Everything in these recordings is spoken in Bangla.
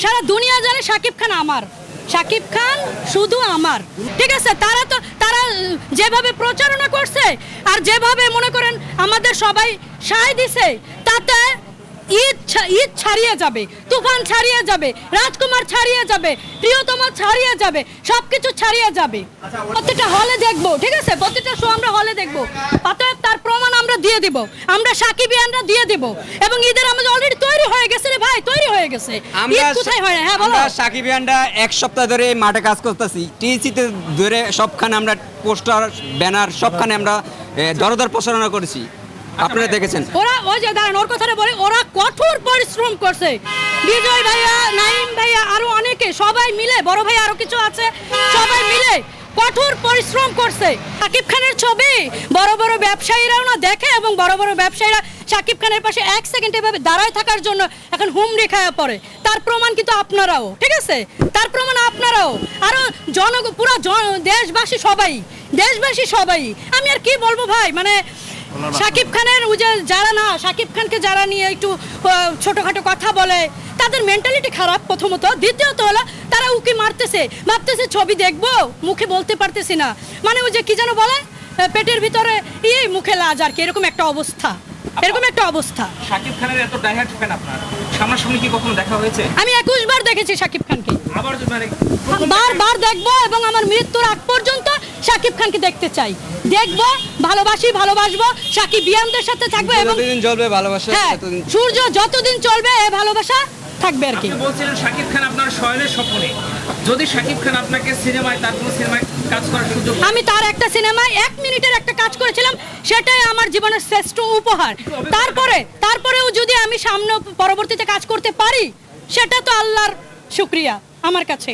সারা দুনিয়া জানে শাকিব খান আমার, শাকিব খান শুধু আমার, ঠিক আছে। তারা যেভাবে প্রচারণা করছে আর যেভাবে মনে করেন আমাদের সবাই সায় দিছে, তাতে ঈদ ছাড়িয়ে যাবে, তুফান ছাড়িয়ে যাবে, রাজকুমার ছাড়িয়ে যাবে, প্রিয়তমা ছাড়িয়ে যাবে, সবকিছু ছাড়িয়ে যাবে। প্রত্যেকটা হলে দেখবো, ঠিক আছে, প্রত্যেকটা শো আমরা হলে দেখবো। অতএব তার প্রমাণ আমরা দিয়ে দিব, আমরা সাকিবিয়ানরা দিয়ে দিব। এবং ঈদের আমাদের অলরেডি তৈরি হয়ে গেছে রে ভাই, তৈরি হয়ে গেছে। ঈদ কোথায় হয় না? হ্যাঁ বলো। আমরা সাকিবিয়ানরা এক সপ্তাহ ধরে মাঠে কাজ করতেছি, টিএসিতে ধরে সবখানে আমরা পোস্টার ব্যানার সবখানে আমরা দরদর প্রচারণা করেছি, আপনারা দেখেছেন। ওরা ওই যে দাঁড়ান, ওর কথাটা বলে, ওরা কঠোর পরিশ্রম করছে। বিজয় ভাইয়া, নাইম ভাইয়া, আরো অনেকে, সবাই মিলে, বড় ভাই আরো কিছু আছে, সবাই মিলে কঠোর পরিশ্রম করছে। শাকিব খানের ছবি বড় বড় ব্যবসায়ীরাও না দেখে, এবং বড় বড় ব্যবসায়ীরা শাকিব খানের পাশে এক সেকেন্ড এভাবে দাঁড়ায় থাকার জন্য এখন হুমড়ি খায়া পড়ে। তার প্রমাণ কিন্তু আপনারাও, ঠিক আছে, তার প্রমাণ আপনারাও, আরো পুরো দেশবাসী সবাই। আমি আর কি বলবো ভাই, মানে শাকিব খানের শাকিব খানকে যারা নিয়ে একটু ছোটখাটো কথা বলে, তাদের মেন্টালিটি খারাপ প্রথমত। দ্বিতীয়ত হলো তারা উকি ভাবতেছে ছবি দেখবো, মুখে বলতে পারতেছি না, মানে ওই যে কি যেন বলে, পেটের ভিতরে মুখে লাজ, আর কি, এরকম একটা অবস্থা। শাকিব খানের এত ডাইহার্ট ফ্যান আপনার, সামনাসামনি কি কখনো দেখা হয়েছে? আমি 21 বার দেখেছি শাকিব খানকে, আবার মানে বারবার দেখবো, এবং আমার মৃত্যুর আগ পর্যন্ত শাকিব খানকে দেখতে চাই, দেখবো, ভালোবাসবো, সাকিবিয়ানদের সাথে থাকবো, এবং যতদিন জ্বলবে ভালোবাসা, সূর্য যতদিন চলবে এই ভালোবাসা থাকবে আর কি। আপনি বলছিলেন শাকিব খান আপনার শয়নের স্বপ্নে, যদি শাকিব খান আপনাকে সিনেমায়, তার কোনো সিনেমায় কাজ করার সুযোগ, আমি তার একটা সিনেমায় 1 মিনিটের একটা কাজ করেছিলাম, সেটাই আমার জীবনের শ্রেষ্ঠ উপহার। তারপরেও যদি আমি পরবর্তীতে কাজ করতে পারি, সেটা তো আল্লাহর শুকরিয়া আমার কাছে।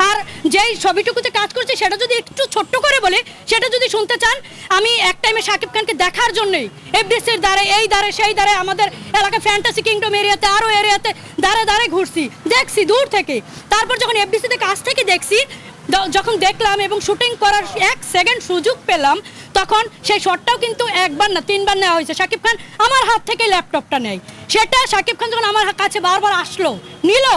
আর যেই ছবিটুকুতে কাজ করছি সেটা যদি একটু ছোট্ট করে বলি, সেটা যদি শুনতে চান, আমি এক টাইমে শাকিব খানকে দেখার জন্যই এফডিসির দ্বারে, এই দ্বারে, সেই দ্বারে, আমাদের এলাকা ফ্যান্টাসি কিংডম এরিয়াতে, আরও এরিয়াতে দ্বারে ঘুরছি, দেখছি দূর থেকে। তারপর যখন এফডিসিতে কাছ থেকে দেখছি, যখন দেখলাম এবং শুটিং করার 1 সেকেন্ড সুযোগ পেলাম, তখন সেই শটটাও কিন্তু 1 বার না 3 বার নেওয়া হয়েছে। শাকিব খান আমার হাত থেকে ল্যাপটপটা নেয়, সেটা শাকিব খান যখন আমার কাছে বারবার আসলো, নিল,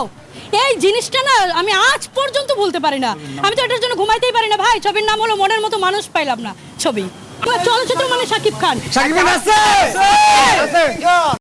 এই জিনিসটা না আমি আজ পর্যন্ত ভুলতে পারি না। আমি তো এটার জন্য ঘুমাইতেই পারি না ভাই। ছবির নাম হলো মনের মতো মানুষ পাইলাম না ছবি। চলচ্চিত্র মানে শাকিব খান।